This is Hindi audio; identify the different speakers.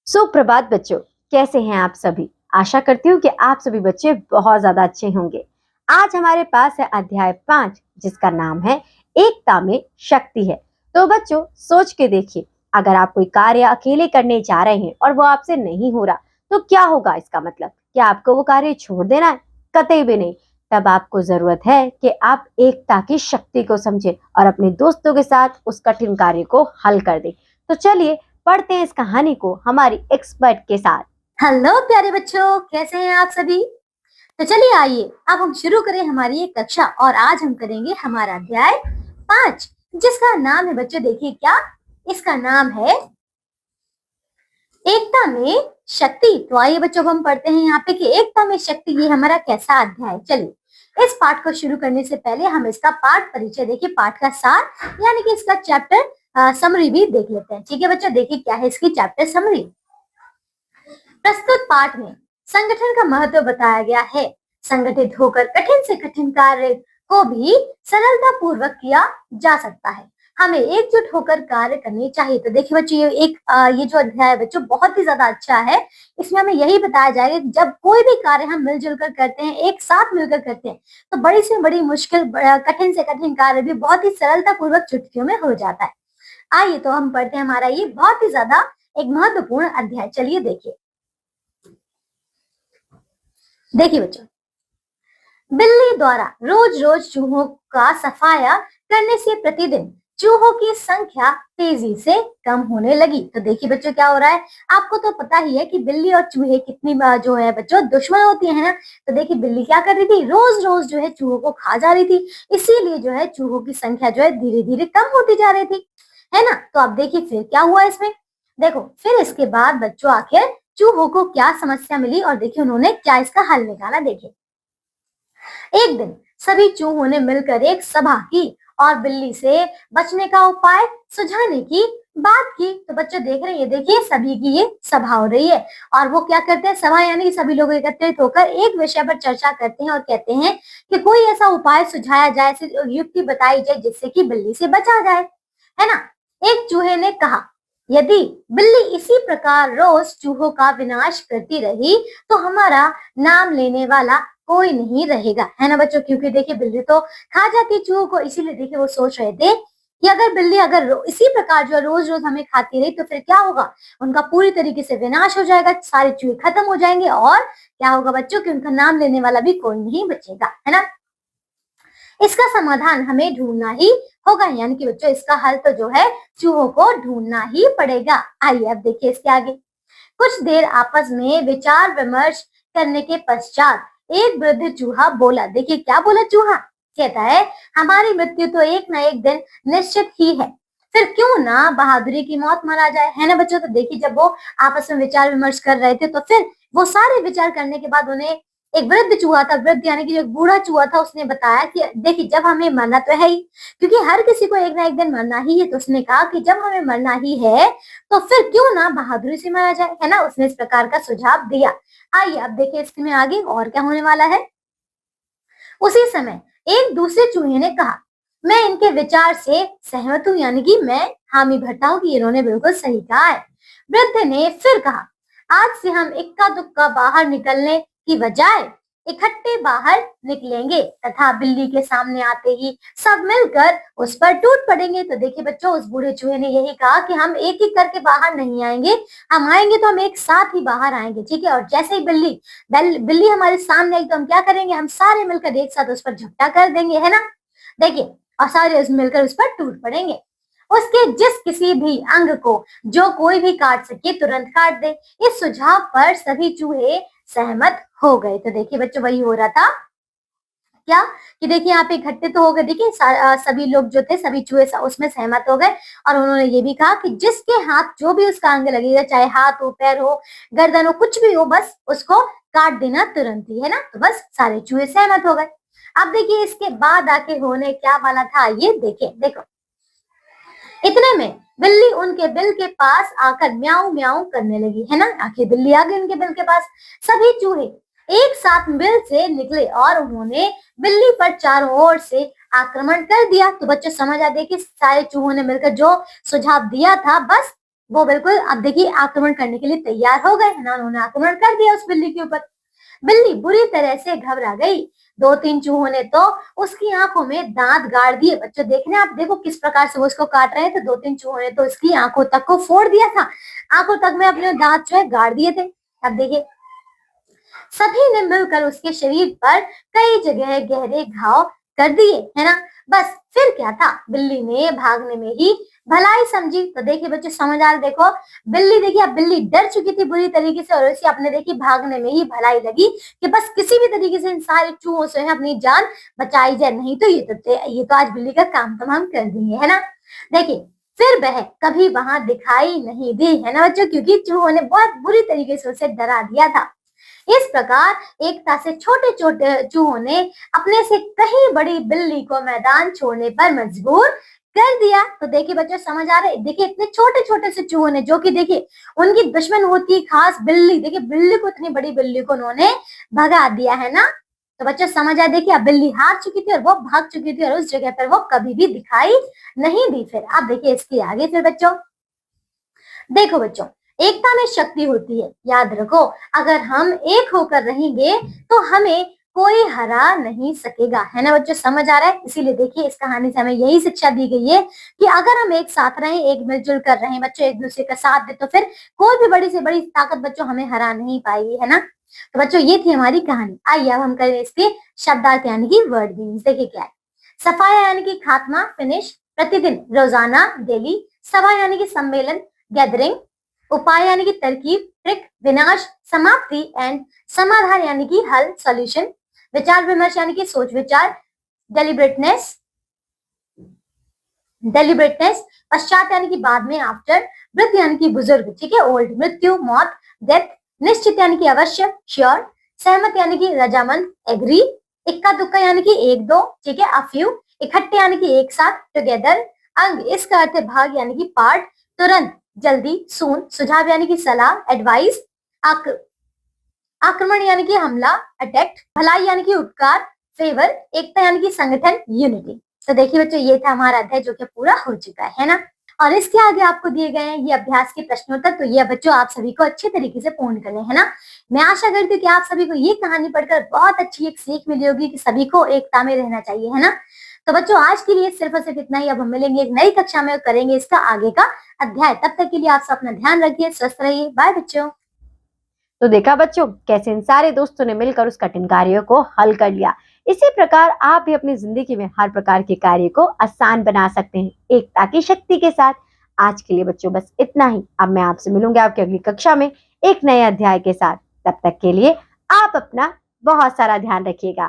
Speaker 1: सुप्रभात बच्चों। कैसे हैं आप सभी। आशा करती हूँ कि आप सभी बच्चे बहुत ज्यादा अच्छे होंगे। आज हमारे पास है अध्याय 5 जिसका नाम है एकता में शक्ति है। तो बच्चों सोच के देखिए, अगर आप कोई कार्य अकेले करने जा रहे हैं और वो आपसे नहीं हो रहा तो क्या होगा। इसका मतलब क्या आपको वो कार्य छोड़ देना है? कतई भी नहीं। तब आपको जरूरत है कि आप एकता की शक्ति को समझें और अपने दोस्तों के साथ उस कठिन कार्य को हल कर दें। तो चलिए पढ़ते हैं इस कहानी को हमारी एक्सपर्ट के साथ।
Speaker 2: हेलो प्यारे बच्चों, कैसे हैं आप सभी। तो चलिए आइए अब हम शुरू करें हमारी ये कक्षा और आज हम करेंगे हमारा अध्याय 5 जिसका नाम है बच्चों, देखिए क्या इसका नाम है, एकता में शक्ति। तो आइए बच्चों हम पढ़ते हैं यहाँ पे कि एकता में शक्ति ये हमारा कैसा अध्याय है। चलिए इस पाठ को शुरू करने से पहले हम इसका पाठ परिचय देखिए, पाठ का सार यानी कि इसका चैप्टर समरी भी देख लेते हैं। ठीक है बच्चों, देखिए क्या है इसकी चैप्टर समरी। प्रस्तुत पाठ में संगठन का महत्व बताया गया है। संगठित होकर कठिन से कठिन कार्य को भी सरलता पूर्वक किया जा सकता है। हमें एकजुट होकर कार्य करनी चाहिए। तो देखिए बच्चों ये जो अध्याय है बच्चों बहुत ही ज्यादा अच्छा है। इसमें हमें यही बताया जाएगा कि जब कोई भी कार्य हम मिलजुल कर करते हैं, एक साथ मिलकर करते हैं, तो बड़ी से बड़ी मुश्किल कठिन से कठिन कार्य भी बहुत ही सरलता पूर्वक चुटकियों में हो जाता है। आइए तो हम पढ़ते हैं हमारा ये बहुत ही ज्यादा एक महत्वपूर्ण अध्याय। चलिए देखिए बच्चों, बिल्ली द्वारा रोज रोज चूहों का सफाया करने से प्रतिदिन चूहों की संख्या तेजी से कम होने लगी। तो देखिए बच्चों क्या हो रहा है, आपको तो पता ही है कि बिल्ली और चूहे कितनी जो है बच्चों दुश्मन होती है ना। तो देखिए बिल्ली क्या कर रही थी, रोज रोज जो है चूहों को खा जा रही थी, इसीलिए जो है चूहों की संख्या जो है धीरे धीरे कम होती जा रही थी, है ना। तो अब देखिए फिर क्या हुआ इसमें, देखो फिर इसके बाद बच्चों आखिर चूहों को क्या समस्या मिली और देखिए उन्होंने क्या इसका हल निकाला। देखिए एक दिन सभी चूहों ने मिलकर एक सभा की और बिल्ली से बचने का उपाय सुझाने की बात की। तो बच्चों देख रहे हैं, देखिए सभी की ये सभा हो रही है और वो क्या करते हैं, सभा यानी कि सभी लोग एकत्रित होकर एक विषय पर चर्चा करते हैं और कहते हैं कि कोई ऐसा उपाय सुझाया जाए, ऐसी युक्ति बताई जाए जिससे कि बिल्ली से बचा जाए, है ना। एक चूहे ने कहा, यदि बिल्ली इसी प्रकार रोज चूहों का विनाश करती रही तो हमारा नाम लेने वाला कोई नहीं रहेगा, है ना बच्चों। क्योंकि देखिए बिल्ली तो खा जाती चूहों को, इसीलिए देखिए वो सोच रहे थे कि अगर बिल्ली इसी प्रकार जो रोज रोज हमें खाती रही तो फिर क्या होगा, उनका पूरी तरीके से विनाश हो जाएगा, सारे चूहे खत्म हो जाएंगे और क्या होगा बच्चों कि उनका नाम लेने वाला भी कोई नहीं बचेगा, है ना। इसका समाधान हमें ढूंढना ही होगा, यानी कि बच्चों इसका हल तो जो है चूहों को ढूंढना ही पड़ेगा। आइए अब देखिए इसके आगे। कुछ देर आपस में विचार विमर्श करने के पश्चात एक वृद्ध चूहा बोला। देखिए क्या बोला चूहा, कहता है हमारी मृत्यु तो एक ना एक दिन निश्चित ही है, फिर क्यों ना बहादुरी की मौत मरा जाए, है ना बच्चों। तो देखिए जब वो आपस में विचार विमर्श कर रहे थे तो फिर वो सारे विचार करने के बाद उन्हें एक वृद्ध चूहा था, वृद्ध यानी कि जो एक बूढ़ा चूहा था, उसने बताया कि देखिए जब हमें मरना तो है ही, क्योंकि हर किसी को एक ना एक दिन मरना ही है, तो उसने कहा कि जब हमें मरना ही है तो फिर क्यों ना बहादुरी से मारा जाए, है ना। उसने इस प्रकार का सुझाव दिया। आइए अब देखिए इसमें आगे और क्या होने वाला है। उसी समय एक दूसरे चूहे ने कहा, मैं इनके विचार से सहमत हूँ, यानी कि मैं हामी भरता हूँ कि इन्होंने बिल्कुल सही कहा है। वृद्ध ने फिर कहा, आज से हम इक्का दुक्का बाहर निकलने की बजाय इकट्ठे बाहर निकलेंगे तथा बिल्ली के सामने आते ही सब मिलकर उस पर टूट पड़ेंगे। तो देखिए बच्चों उस बूढ़े चूहे ने यही कहा कि हम एक एक करके बाहर नहीं आएंगे, हम आएंगे तो हम एक साथ ही बाहर आएंगे, ठीक है। और जैसे ही बिल्ली हमारे सामने आई तो हम क्या करेंगे, हम सारे मिलकर एक साथ उस पर झपटा कर देंगे, है ना। देखिए और सारे मिलकर उस पर टूट पड़ेंगे। उसके जिस किसी भी अंग को जो कोई भी काट सके तुरंत काट दे। इस सुझाव पर सभी चूहे सहमत हो गए। तो देखिए बच्चों वही हो रहा था क्या कि देखिए यहाँ पे इकट्ठे तो हो गए, देखिए सभी लोग जो थे सभी चूहे उसमें सहमत हो गए और उन्होंने ये भी कहा कि जिसके हाथ जो भी उसका अंग लगेगा, चाहे हाथ हो, पैर हो, गर्दन हो, कुछ भी हो, बस उसको काट देना तुरंत ही, है ना। तो बस सारे चूहे सहमत हो गए। अब देखिए इसके बाद आके होने क्या वाला था, ये देखिए। देखो इतने में बिल्ली उनके बिल के पास आकर म्याऊं म्याऊं करने लगी, है ना। आखिर बिल्ली आ गई उनके बिल के पास। सभी चूहे एक साथ बिल से निकले और उन्होंने बिल्ली पर चारों ओर से आक्रमण कर दिया। तो बच्चों समझ आ देखिए सारे चूहों ने मिलकर जो सुझाव दिया था, बस वो बिल्कुल अब देखिए आक्रमण करने के लिए तैयार हो गए है ना, उन्होंने आक्रमण कर दिया उस बिल्ली के ऊपर। बिल्ली बुरी तरह से घबरा गई। 2-3 चूहों ने तो उसकी आंखों में दांत गाड़ दिए। बच्चों देख रहे हैं आप, देखो किस प्रकार से वो उसको काट रहे हैं। तो 2-3 चूहों ने तो उसकी आंखों तक को फोड़ दिया था, आंखों तक में अपने दांत जो है गाड़ दिए थे। अब देखिए सभी ने मिलकर उसके शरीर पर कई जगह गहरे घाव कर दिए, है ना। बस फिर क्या था, बिल्ली ने भागने में ही भलाई समझी। तो देखिए बच्चों समझ आ रहा, देखो बिल्ली, देखिए अब बिल्ली डर चुकी थी बुरी तरीके से, और उसे अपने देखिए भागने में ही भलाई लगी कि बस किसी भी तरीके से इन सारे चूहों से अपनी जान बचाई जाए, नहीं तो ये तो आज बिल्ली का काम तमाम कर देंगे, है ना। देखिए फिर वह कभी वहां दिखाई नहीं दी, है ना बच्चों, क्योंकि चूहों ने बहुत बुरी तरीके से उसे डरा दिया था। इस प्रकार एकता से छोटे छोटे चूहों ने अपने से कहीं बड़ी बिल्ली को मैदान छोड़ने पर मजबूर कर दिया। तो देखिए बच्चों समझ आ रहा है, देखिए इतने छोटे छोटे से चूहों ने, जो कि देखिए उनकी दुश्मन होती है खास बिल्ली, देखिए बिल्ली को, इतनी बड़ी बिल्ली को उन्होंने भगा दिया, है ना। तो बच्चों समझ आया, देखिए अब बिल्ली हार चुकी थी और वो भाग चुकी थी, और उस जगह पर वो कभी भी दिखाई नहीं दी। फिर आप देखिए इसके आगे, फिर बच्चों देखो बच्चों, एकता में शक्ति होती है, याद रखो। अगर हम एक होकर रहेंगे तो हमें कोई हरा नहीं सकेगा, है ना बच्चों, समझ आ रहा है। इसीलिए देखिए इस कहानी से हमें यही शिक्षा दी गई है कि अगर हम एक साथ रहें, एक मिलजुल कर रहें बच्चों, एक दूसरे का साथ दे, तो फिर कोई भी बड़ी से बड़ी ताकत बच्चों हमें हरा नहीं पाएगी, है ना। तो बच्चों ये थी हमारी कहानी। आइए अब हम करें इसके शब्दार्थ यानी कि वर्ड मीनिंग। देखिए क्या है, सफाया यानी कि खात्मा, फिनिश, प्रतिदिन, रोजाना, डेली, सभा यानी कि सम्मेलन, गैदरिंग, उपाय यानी कि तरकीब, ट्रिक, विनाश, समाप्ति, एंड समाधान यानी कि हल, सॉल्यूशन, विचार विमर्श यानी कि सोच विचार, डेलिब्रेटनेस, पश्चात यानी कि बाद में, आफ्टर, वृद्ध यानी कि बुजुर्ग, ठीक है, ओल्ड, मृत्यु, मौत, डेथ, निश्चित यानी कि अवश्य, श्योर, सहमत यानी कि रजामंद, एग्री, इक्का दुक्का यानी कि एक दो, ठीक है, अ फ्यू, इकट्ठे यानी कि एक साथ, टुगेदर, अंग इसका अर्थ है भाग यानी कि पार्ट, तुरंत, जल्दी, सून, सुझाव यानी कि सलाह, एडवाइस, आक्रमण यानी कि हमला, अटैक, भलाई यानी कि उपकार, फेवर, एकता यानी कि संगठन, यूनिटी। तो देखिए बच्चों ये था हमारा अध्याय जो कि पूरा हो चुका है ना। और इसके आगे आपको दिए गए हैं ये अभ्यास के प्रश्नोत्तर, तो ये बच्चों आप सभी को अच्छे तरीके से पूर्ण करने है ना। मैं आशा करती हूँ कि आप सभी को ये कहानी पढ़कर बहुत अच्छी एक सीख मिली होगी कि सभी को एकता में रहना चाहिए, है ना। तो बच्चों आज के लिए सिर्फ और सिर्फ इतना ही। अब हम मिलेंगे एक नई कक्षा में और करेंगे इसका आगे का अध्याय। तब तक के लिए आप सब अपना ध्यान रखिए, स्वस्थ रहिए, बाय बच्चों।
Speaker 1: तो देखा बच्चों कैसे इन सारे दोस्तों ने मिलकर उस कठिन कार्य को हल कर लिया। इसी प्रकार आप भी अपनी जिंदगी में हर प्रकार के कार्य को आसान बना सकते हैं एकता की शक्ति के साथ। आज के लिए बच्चों बस इतना ही। अब मैं आपसे मिलूंगी आपकी अगली कक्षा में एक नए अध्याय के साथ। तब तक के लिए आप अपना बहुत सारा ध्यान रखिएगा।